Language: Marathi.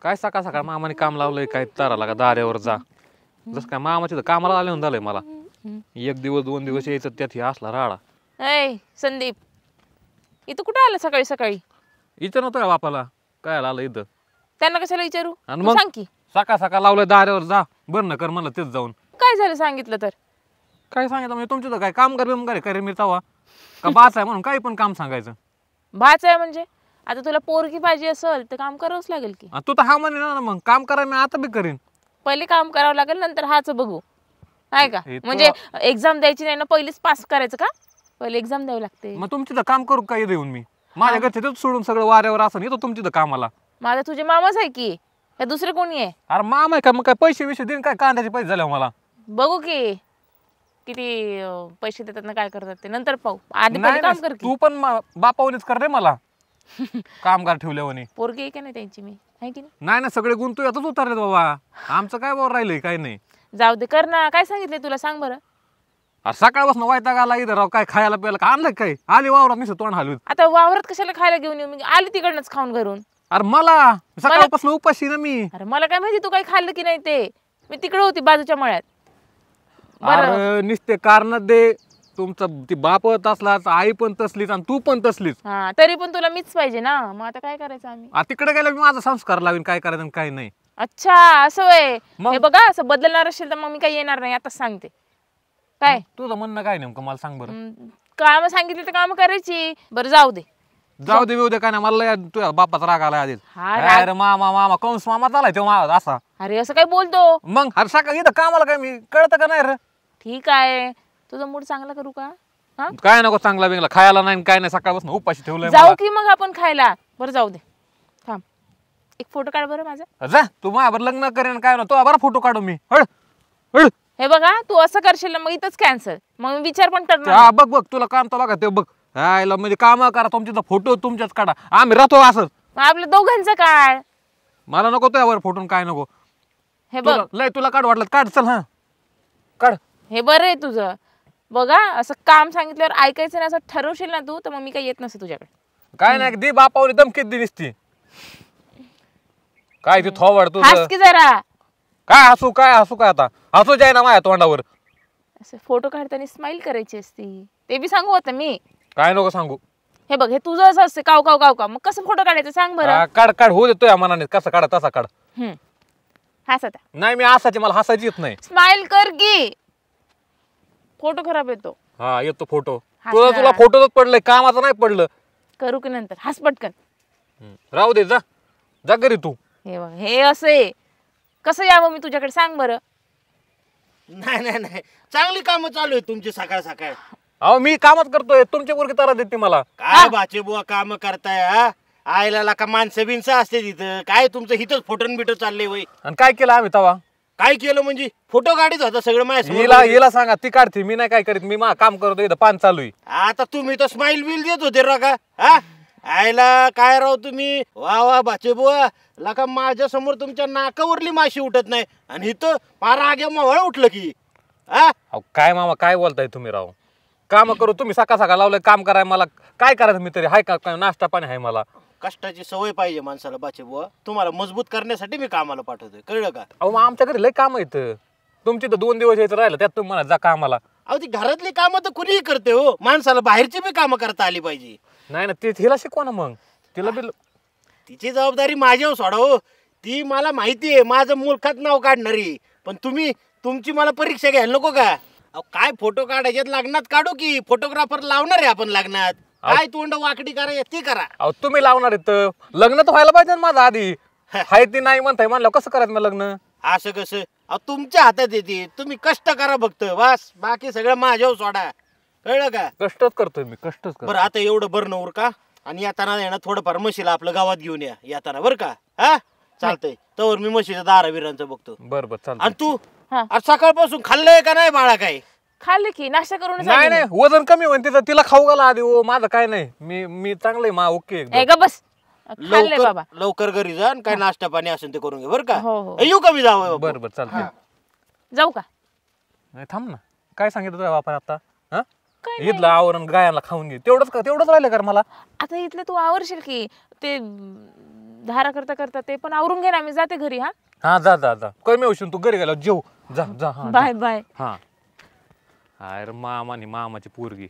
काय सकाळ सकाळ मामाने काम लावलंय काय ताराला का दाऱ्यावर जा जस काय मामाच्या कामाला आले झालंय मला एक दिवस 2 दिवस यायचं त्यात हे असला राडा. ऐ संदीप इथं कुठं आलं सकाळी सकाळी? इथं नव्हतं का बापाला काय आलं इथं? त्यांना कशाला विचारू? आणि तू मग सांग की सकाळ सकाळ लावलंय दाऱ्यावर जा बरं न कर म्हणलं तेच जाऊन. काय झालं सांगितलं तर? काय सांगितलं म्हणजे तुमचं तर काय काम कर बिम करे मी तवा का बाच आहे म्हणून काही पण काम सांगायचं. भाच आहे म्हणजे आता तुला पोरगी पाहिजे असेल तर काम करावंच लागेल की. तू तर हा म्हणे ना मग काम करा मी आता बी करीन. पहिले काम करावं लागेल नंतर हाच बघू आहे का? हे तो- म्हणजे एक्झाम द्यायची नाही ना पहिलेच पास करायचं का? पहिले एक्झाम द्यावी लागते. मग तुमची तर काम करू काय येऊन मी माझ्या घरचे तेच सोडून सगळं वाऱ्यावर असं येतो तुमची तर कामाला. माझा तुझे मामाच आहे की या दुसरे कोणी आहे? अरे मामा आहे का मग काय पैसे विषय देईन काय कांद्याचे पैसे झाले मला. बघू की किती पैसे देतात ना काय करतात ते नंतर पाहू. आधी नाही पहिले काम नाही, कर की. तू पण बापावणीच कर रे मला कामगार ठेवल्यावानी. पोरगी आहे का नाही त्यांची मी आहे की नाही? नाही ना सगळे गुण तू यातच उतरले बाबा आमचं काय बाबा राहिलंय काय नाही. जाऊ दे कर ना. काय सांगितले तुला सांग बरं. अरे सकाळपासून वैताग आला इथं राव काय खायला प्यायला का आणलं काय आली वावरात निसं तोंड हलवीत. आता वावरात कशाला खायला घेऊन येऊ? मी आली तिकडनंच खाऊन घरून. अरे मला सकाळपासून उपाशी ना मी. अरे मला काय माहिती तू काही खाल्लं की नाही ते. मी तिकडे होती बाजूच्या मळ्यात. बरं अरे नुसते कारण दे तुमचं ती बाप तसलाच आई पण तसलीच आणि तू पण तसलीच. हा तरी पण तुला मीच पाहिजे ना. मग आता काय करायचं आम्ही? तिकडे गेलं मी माझा संस्कार लावीन काय करायचं आणि काय नाही. अच्छा असं वय. मग? हे बघा असं बदलणार असेल तर मग मी काही येणार नाही आताच सांगते. काय तुझं म्हणणं काय नेमकं मला सांग बरं. काम सांगितली तर काम करायची. बरं जाऊ दे. जाऊ दे काय नाही मला तुझ्या बापाचा राग आला आधीच. हा राग- अरे मामा मामा कंस मामा झालाय तेव्हा असा. अरे असं काय बोलतो? मग अरे सकाळ इथं कामाला काय मी कळतं का नाही रे. ठीक आहे तुझा मूड चांगला करू का? हा काय नको चांगला बिंगला खायला नाही काय नाही सकाळपासून उपाशी ठेवलंय जाऊ मला. की मग आपण खायला. बरं जाऊ दे. थांब एक फोटो काढ बरं माझा. जा तू माझ्यावर लग्न करेन काय ना तो बरा फोटो काढू मी हळ हळ. हे बघा तू असं करशील ना मग इथंच कॅन्सल. मग मी विचार पण करणार हा नाही. बघ तुला काम तर बघा ते बघ हायला म्हणजे काम करा तुमच्या फोटो तुमच्याच काढा आम्ही राहतो असं. मग आपल्या दोघांचं काढ. मला नको त्यावर फोटो काय नको. हे बघ लय तुला काढ वाटलं काढ चल हा काढ. हे बरं आहे तुझं. बघा असं काम सांगितल्यावर ऐकायचं नाही असं ठरवशील ना तू तर मग मी काही येत नसते तुझ्याकडे. काय नाही दे बापावली धमकीत दे निसती काय ती थोवाड तुझं. हस की जरा. काय हसू काय आता हसू जाय ना माझ्या तोंडावर. असं फोटो काढताना स्माइल करायची असती. ते बी सांगू आता मी. काय नको सांगू. हे बघ हे तुझं असं असते काव काव काव का. मग कसं फोटो काढायचं सांग बरं. काढ होऊ देतो या मनाने कसं काढ तसा काढ. हस आता. नाही मी हसायची मला हसायची येत नाही. स्माइल कर की. फोटो खराब येतो. हा येतो फोटो हसणार. तुला फोटोच पडलंय कामाचं नाही पडलं. करू की नंतर. हस पटकन. राहू दे जा जा घरी तू. हे बघ हे असे कसं यावं मी तुझ्याकडे सांग बरं. नाही चांगली कामं चालू आहे तुमची सकाळ सकाळ. अहो मी कामच करतोय तुमची पोरगी तारा देते मला. काय बाचे बुवा काम करताय हा? आयला का माणसं बिनसं असते तिथं काय तुमचं हिथंच फोटोन बिटो चाललंय वय. आणि काय केलं आम्ही तवा. काय केलं म्हणजे फोटो काढीत होता सगळं हिला माझ्या. हिला सांगा ती काढते मी नाही काय करीत मी काम करतो इथं पान चालू आहे. आता तुम्ही तर स्माइल बिल देत होते रा का हा? आयला काय राव तुम्ही वा बाचे बुवा लका माझ्या समोर तुमच्या नाकावरली माशी उठत नाही आणि इथं पारा आगे मवळ उठलं की हा? अहो काय मामा काय बोलताय तुम्ही राव. काम करू तुम्ही सकाळ लावलंय काम कराय मला काय करायचं मी तरी हाय का काय नाश्ता पाणी आहे मला. कष्टाची सवय पाहिजे माणसाला बाचे बुवा. तुम्हाला मजबूत करण्यासाठी मी कामाला पाठवतोय कळलं का? अहो मग आमच्या घरी लय काम येत तुमची तर 2 दिवस यायचं राहिलं त्यात तुम्ही म्हणा जा कामाला. अहो ती घरातली कामं तर कुणीही करते हो. माणसाला बाहेरची बी कामं करता आली पाहिजे. नाही ना ते हिला शिकवा ना मग तिला बी. तिची जबाबदारी माझ्यावर सोडा हो. ती मला माहिती आहे माझं मुलखात नाव काढणारी. पण तुम्ही तुमची मला परीक्षा घ्यायला नको का? अहो काय फोटो काढायच्यात लग्नात काढू की फोटोग्राफर लावणार आहे आपण लग्नात. काय तोंड वाकडी करायची ती करा. अहो तुम्ही लावणार आहेत लग्न तर व्हायला पाहिजे ना माझं आधी. हाय ती नाही म्हणताय म्हणलं कसं करायचं मग लग्न. असं कसं? अहो तुमच्या हातात येते. तुम्ही कष्ट करा फक्त बस. बाकी सगळं माझ्यावर सोडा कळलं का? कष्टच करतोय मी कष्टच करतो. बरं आता एवढं बरं नवर का आणि येताना येणं थोडंफार म्हशीला आपलं गावात घेऊन या येताना बरं का. हा चालतंय तवर मी म्हशीच्या दाराविरांचं बघतो. बरं चालतं. आणि तू हा. आज सकाळपासून खाल्लंय का नाही बाळा काय? खाल्ले की नाश्ता करून नाही वजन कमी होईल तिचं तिला खाऊ घाला आधी माझं काय नाही मी चांगलंय मा ओके एकदम. बस खाल्ले बाबा. लवकर घरी जा आणि काय नाश्ता पाणी असेल ते करून घे बरं का. हो, हो. येऊ कमी जावं. बरं चालतंय. जाऊ का? नाही थांब ना काय सांगितलं तुझ्या बापाने आता हा काय नाही. ईदला आवरण गायांना खाऊन घे तेवढंच राहिलं कर मला. आता इथलं तू आवरशील की ते धारा करता करता ते पण आवरून घे ना, मी जाते घरी. हा हा जा जा जा कमी होशील तू घरी गेला जेव जा जा हा बाय बाय. हा अरे मामानी मामाची पोरगी